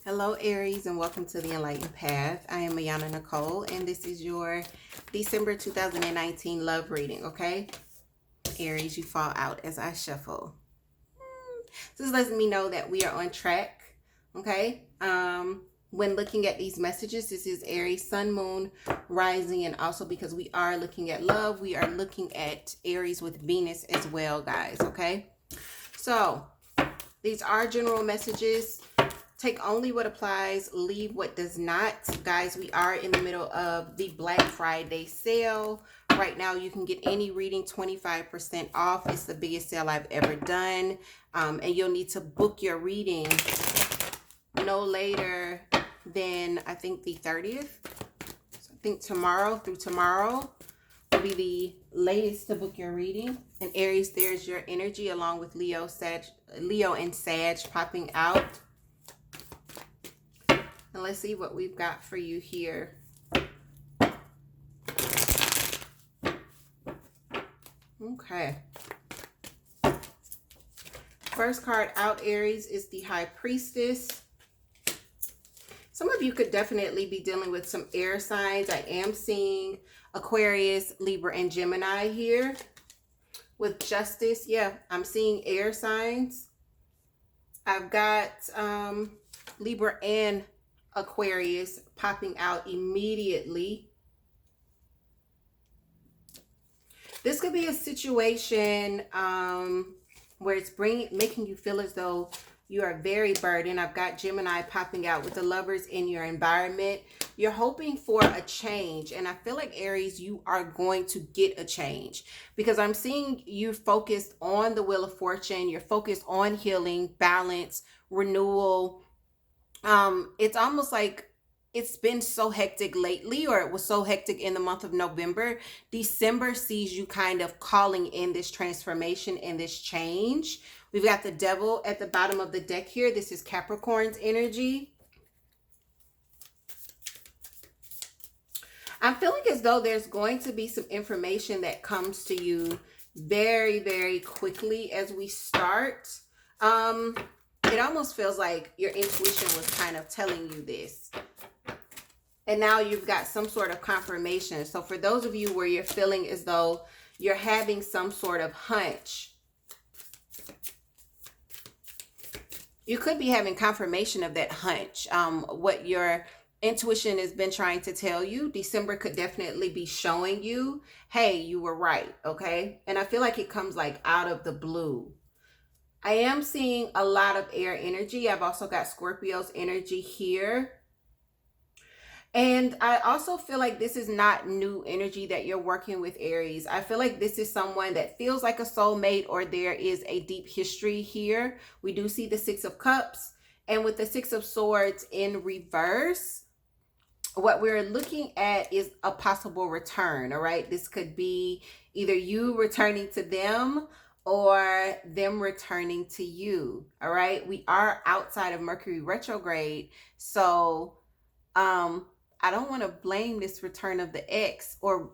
Hello, Aries, and welcome to the Enlightened Path. I am Mayana Nicole, and this is your December 2019 love reading, okay? Aries, you fall out as I shuffle. This lets me know that we are on track, okay? When looking at these messages, this is Aries, Sun, Moon, Rising, and also because we are looking at love, we are looking at Aries with Venus as well, guys, okay? So, these are general messages. Take only what applies, leave what does not. Guys, we are in the middle of the Black Friday sale. Right now, you can get any reading 25% off. It's the biggest sale I've ever done. And you'll need to book your reading no later than, I think, the 30th. So I think tomorrow will be the latest to book your reading. And Aries, there's your energy along with Leo and Sag popping out. And let's see what we've got for you here. Okay. First card out, Aries, is the High Priestess. Some of you could definitely be dealing with some air signs. I am seeing Aquarius, Libra, and Gemini here. With Justice, yeah, I'm seeing air signs. I've got Libra and Aquarius popping out immediately. This could be a situation where it's making you feel as though you are very burdened. I've got Gemini popping out with the Lovers in your environment. You're hoping for a change. And I feel like, Aries, you are going to get a change. Because I'm seeing you focused on the Wheel of Fortune. You're focused on healing, balance, renewal. It's almost like it's been so hectic lately, or it was so hectic in the month of November. December sees you kind of calling in this transformation and this change. We've got the Devil at the bottom of the deck here. This is Capricorn's energy. I'm feeling as though there's going to be some information that comes to you very, very quickly as we start. It almost feels like your intuition was kind of telling you this. And now you've got some sort of confirmation. So for those of you where you're feeling as though you're having some sort of hunch, you could be having confirmation of that hunch. What your intuition has been trying to tell you, December could definitely be showing you, hey, you were right, okay? And I feel like it comes like out of the blue. I am seeing a lot of air energy. I've also got Scorpio's energy here. And I also feel like this is not new energy that you're working with, Aries. I feel like this is someone that feels like a soulmate, or there is a deep history here. We do see the Six of Cups, and with the Six of Swords in reverse, what we're looking at is a possible return, all right? This could be either you returning to them or them returning to you, all right? We are outside of Mercury retrograde, so I don't want to blame this return of the ex or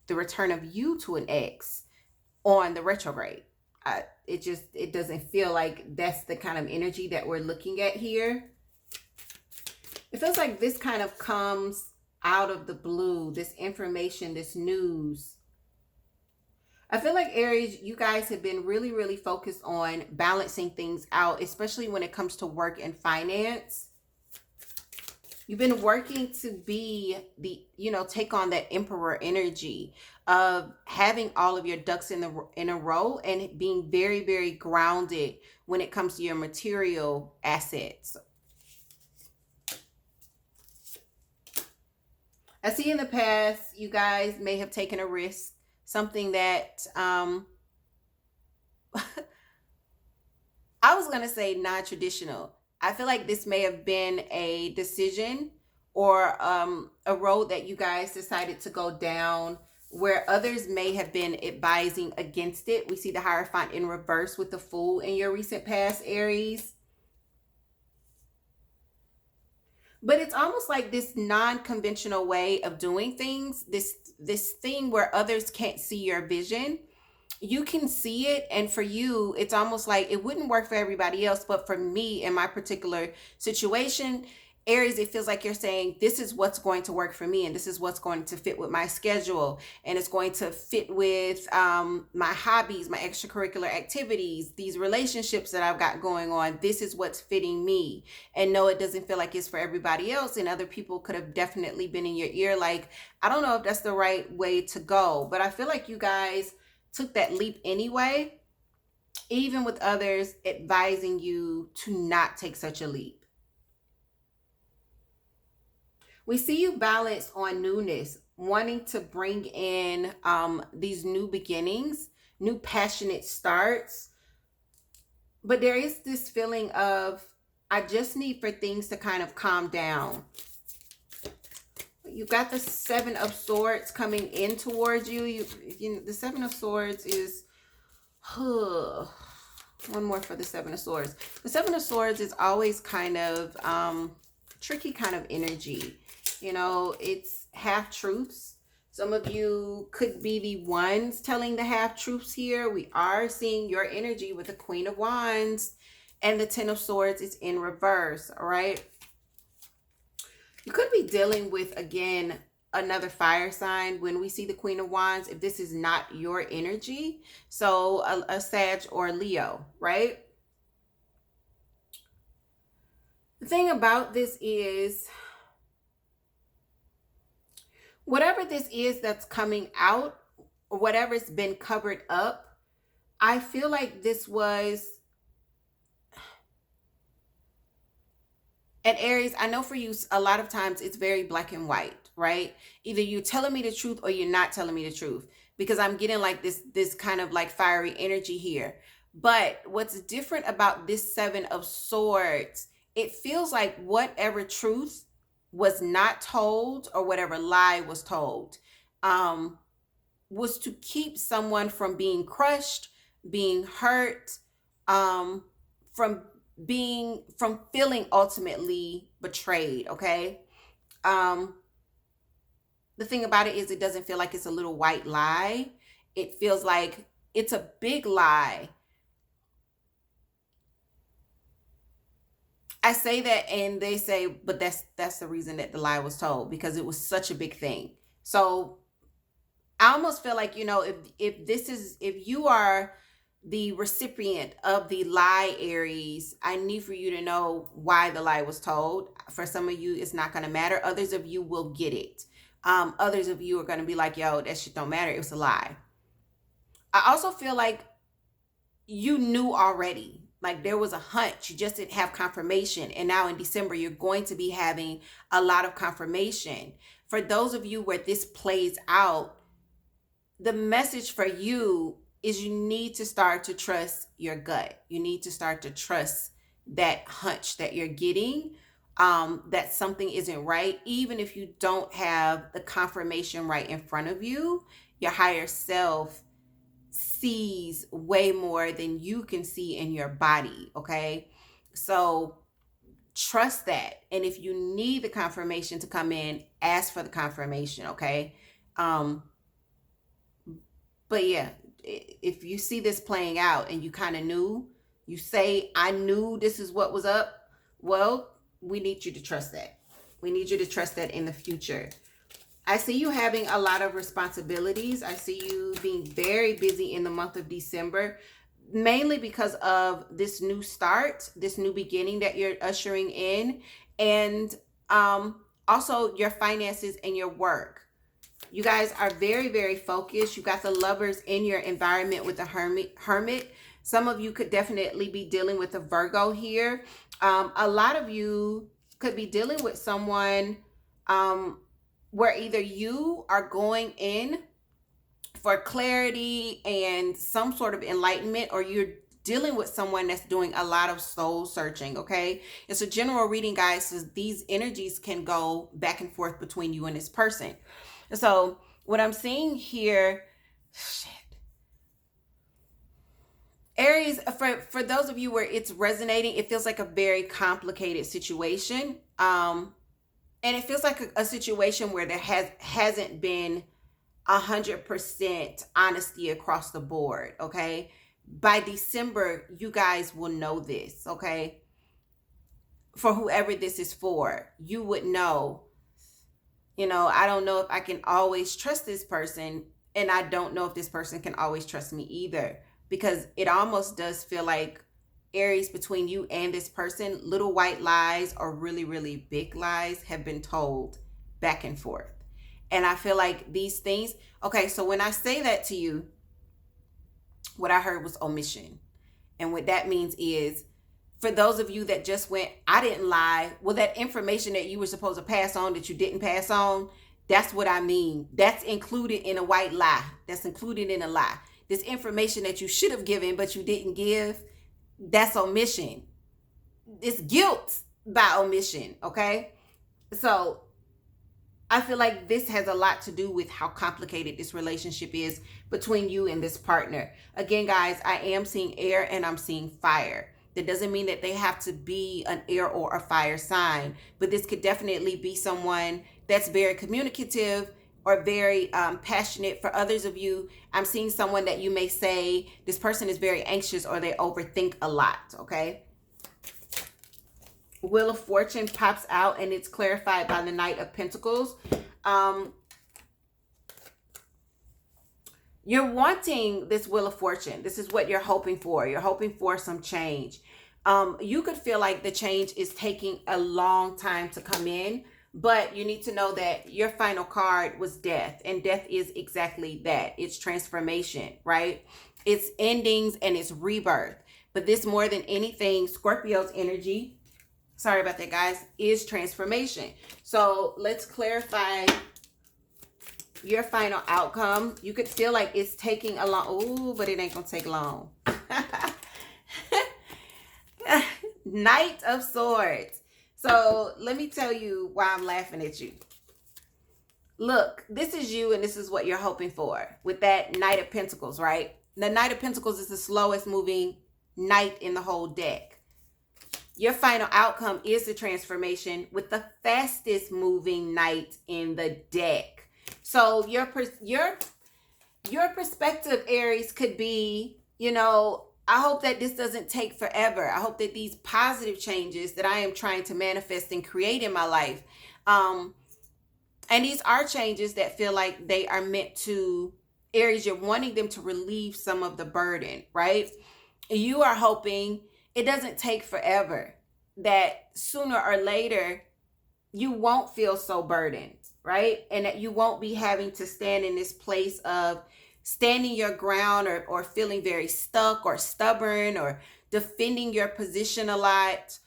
the return of you to an ex on the retrograde. It doesn't feel like that's the kind of energy that we're looking at here. It feels like this kind of comes out of the blue, this information, this news. I feel like, Aries, you guys have been really, really focused on balancing things out, especially when it comes to work and finance. You've been working to be take on that emperor energy of having all of your ducks in a row and being very, very grounded when it comes to your material assets. I see in the past, you guys may have taken a risk, something that I was going to say non-traditional. I feel like this may have been a decision or a road that you guys decided to go down where others may have been advising against it. We see the Hierophant in reverse with the Fool in your recent past, Aries. But it's almost like this non-conventional way of doing things, this thing where others can't see your vision. you can see it, and for you it's almost like it wouldn't work for everybody else, but for me in my particular situation, Aries, it feels like you're saying this is what's going to work for me, and this is what's going to fit with my schedule, and it's going to fit with my hobbies, my extracurricular activities, these relationships that I've got going on. This is what's fitting me. And no, it doesn't feel like it's for everybody else, and other people could have definitely been in your ear like, I don't know if that's the right way to go, but I feel like you guys took that leap anyway, even with others advising you to not take such a leap. We see you balanced on newness, wanting to bring in these new beginnings, new passionate starts. But there is this feeling of, I just need for things to kind of calm down. You've got the Seven of Swords coming in towards you. You know, the Seven of Swords is, one more for the Seven of Swords. The Seven of Swords is always kind of tricky kind of energy. You know, it's half truths. Some of you could be the ones telling the half truths here. We are seeing your energy with the Queen of Wands, and the Ten of Swords is in reverse. All right. You could be dealing with, again, another fire sign when we see the Queen of Wands, if this is not your energy. So a Sag or a Leo, right? The thing about this is, whatever this is that's coming out, or whatever's been covered up, I feel like this was, and Aries, I know for you, a lot of times it's very black and white, right? Either you're telling me the truth or you're not telling me the truth, because I'm getting like this kind of like fiery energy here. But what's different about this Seven of Swords, it feels like whatever truth was not told, or whatever lie was told, was to keep someone from being crushed, being hurt, from feeling ultimately betrayed. Okay. The thing about it is, it doesn't feel like it's a little white lie. It feels like it's a big lie. I say that and they say, but that's the reason that the lie was told, because it was such a big thing. So I almost feel like, you know, if you are the recipient of the lie, Aries, I need for you to know why the lie was told. For some of you, it's not going to matter. Others of you will get it. Others of you are going to be like, yo, that shit don't matter. It was a lie. I also feel like you knew already. Like there was a hunch. You just didn't have confirmation. And now in December, you're going to be having a lot of confirmation. For those of you where this plays out, the message for you is you need to start to trust your gut. You need to start to trust that hunch that you're getting, that something isn't right. Even if you don't have the confirmation right in front of you, your higher self sees way more than you can see in your body. Okay. So trust that. And if you need the confirmation to come in, ask for the confirmation. Okay. But yeah, if you see this playing out and you kind of knew, you say, I knew this is what was up. Well, we need you to trust that. We need you to trust that in the future. I see you having a lot of responsibilities. I see you being very busy in the month of December, mainly because of this new start, this new beginning that you're ushering in, and also your finances and your work. You guys are very, very focused. You got the Lovers in your environment with the Hermit. Some of you could definitely be dealing with a Virgo here. A lot of you could be dealing with someone where either you are going in for clarity and some sort of enlightenment, or you're dealing with someone that's doing a lot of soul searching. Okay. It's a general reading, guys, so these energies can go back and forth between you and this person. So what I'm seeing here, Aries, for those of you where it's resonating, it feels like a very complicated situation. And it feels like a situation where there hasn't been 100% honesty across the board, okay? By December, you guys will know this, okay? For whoever this is for, you would know, I don't know if I can always trust this person, and I don't know if this person can always trust me either, because it almost does feel like, Aries, between you and this person, little white lies or really, really big lies have been told back and forth. And I feel like these things, okay, so when I say that to you, what I heard was omission. And what that means is, for those of you that just went, I didn't lie, well, that information that you were supposed to pass on that you didn't pass on, that's what I mean. That's included in a white lie. That's included in a lie. This information that you should have given but you didn't give, that's omission. It's guilt by omission, okay? So I feel like this has a lot to do with how complicated this relationship is between you and this partner. Again, guys, I am seeing air and I'm seeing fire. That doesn't mean that they have to be an air or a fire sign, but this could definitely be someone that's very communicative or very passionate. For others of you, I'm seeing someone that you may say, this person is very anxious or they overthink a lot, okay? Wheel of Fortune pops out and it's clarified by the Knight of Pentacles. You're wanting this Wheel of Fortune. This is what you're hoping for. You're hoping for some change. You could feel like the change is taking a long time to come in, but you need to know that your final card was death, and death is exactly that. It's transformation, right? It's endings and it's rebirth. But this, more than anything, Scorpio's energy, sorry about that, guys, is transformation. So let's clarify your final outcome. You could feel like it's taking a long, ooh, but it ain't gonna take long. Knight of Swords. So let me tell you why I'm laughing at you. Look, this is you and this is what you're hoping for with that Knight of Pentacles, right? The Knight of Pentacles is the slowest moving knight in the whole deck. Your final outcome is the transformation with the fastest moving knight in the deck. So your perspective, Aries, could be, I hope that this doesn't take forever. I hope that these positive changes that I am trying to manifest and create in my life, and these are changes that feel like they are meant to, Aries, you're wanting them to relieve some of the burden, right? You are hoping it doesn't take forever, that sooner or later you won't feel so burdened, right? And that you won't be having to stand in this place of standing your ground or feeling very stuck or stubborn or defending your position a lot,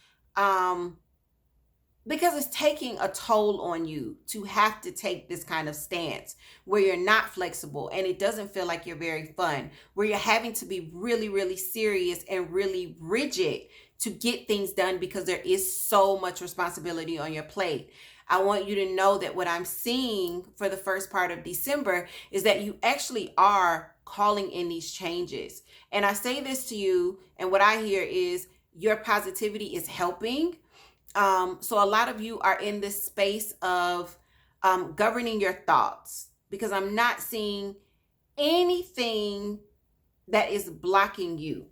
because it's taking a toll on you to have to take this kind of stance where you're not flexible and it doesn't feel like you're very fun, where you're having to be really, really serious and really rigid to get things done because there is so much responsibility on your plate. I want you to know that what I'm seeing for the first part of December is that you actually are calling in these changes. And I say this to you, and what I hear is your positivity is helping. So a lot of you are in this space of governing your thoughts, because I'm not seeing anything that is blocking you.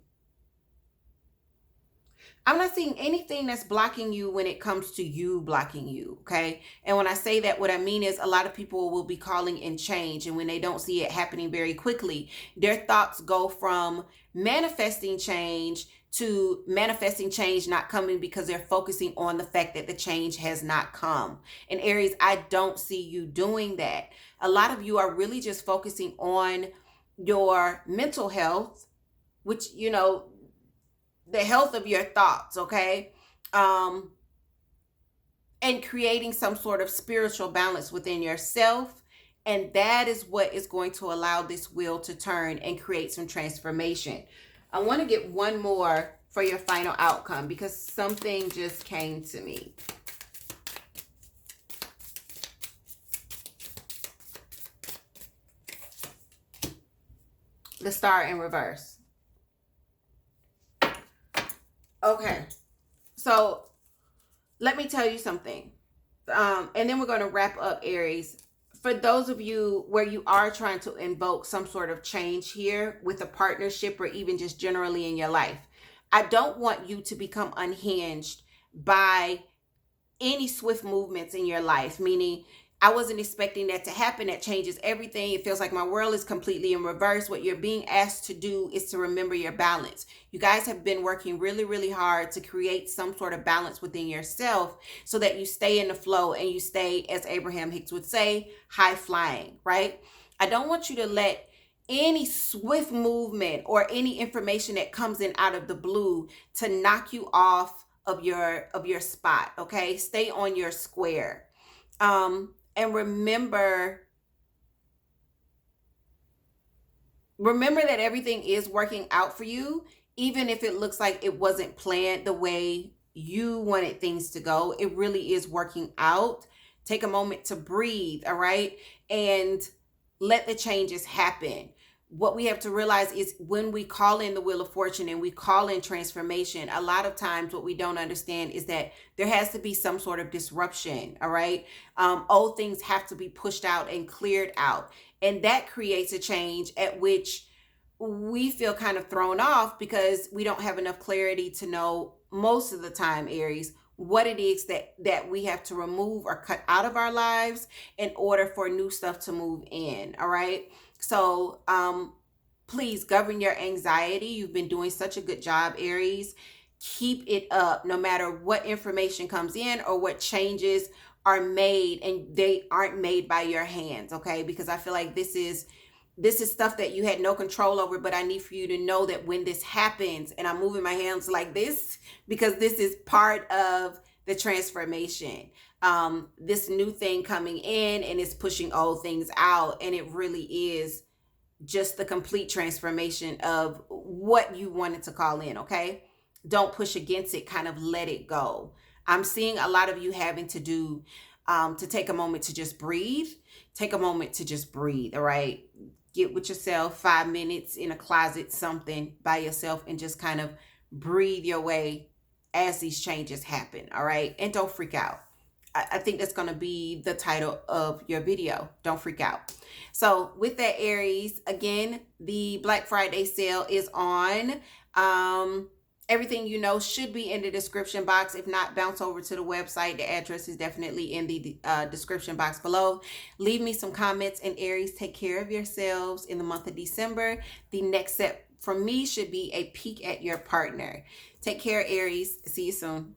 I'm not seeing anything that's blocking you when it comes to you blocking you, okay? And when I say that, what I mean is a lot of people will be calling in change, and when they don't see it happening very quickly, their thoughts go from manifesting change to manifesting change not coming because they're focusing on the fact that the change has not come. And Aries, I don't see you doing that. A lot of you are really just focusing on your mental health, which, the health of your thoughts, okay? And creating some sort of spiritual balance within yourself. And that is what is going to allow this wheel to turn and create some transformation. I want to get one more for your final outcome because something just came to me. The Star in reverse. Okay, so let me tell you something. And then we're going to wrap up, Aries, For those of you where you are trying to invoke some sort of change here with a partnership or even just generally in your life, I don't want you to become unhinged by any swift movements in your life, meaning I wasn't expecting that to happen. That changes everything. It feels like my world is completely in reverse. What you're being asked to do is to remember your balance. You guys have been working really, really hard to create some sort of balance within yourself so that you stay in the flow and you stay, as Abraham Hicks would say, high flying, right? I don't want you to let any swift movement or any information that comes in out of the blue to knock you off of your spot. Okay, stay on your square. And remember that everything is working out for you, even if it looks like it wasn't planned the way you wanted things to go. It really is working out. Take a moment to breathe, all right, and let the changes happen. What we have to realize is when we call in the wheel of fortune and we call in transformation, a lot of times what we don't understand is that there has to be some sort of disruption, all right? Old things have to be pushed out and cleared out. And that creates a change at which we feel kind of thrown off because we don't have enough clarity to know most of the time, Aries, what it is that we have to remove or cut out of our lives in order for new stuff to move in. All right. So please govern your anxiety. You've been doing such a good job, Aries. Keep it up no matter what information comes in or what changes are made, and they aren't made by your hands. Okay, because I feel like this is stuff that you had no control over, but I need for you to know that when this happens, and I'm moving my hands like this because this is part of the transformation. This new thing coming in and it's pushing old things out, and it really is just the complete transformation of what you wanted to call in. Okay, don't push against it, kind of let it go. I'm seeing a lot of you having to do to take a moment to just breathe. Take a moment to just breathe. All right, get with yourself, 5 minutes in a closet, something by yourself, and just kind of breathe your way as these changes happen. All right, and don't freak out. I think that's going to be the title of your video. Don't freak out. So with that, Aries, again, the Black Friday sale is on. Everything you know should be in the description box. If not, bounce over to the website. The address is definitely in the description box below. Leave me some comments. And Aries, take care of yourselves in the month of December. The next step from me should be a peek at your partner. Take care, Aries. See you soon.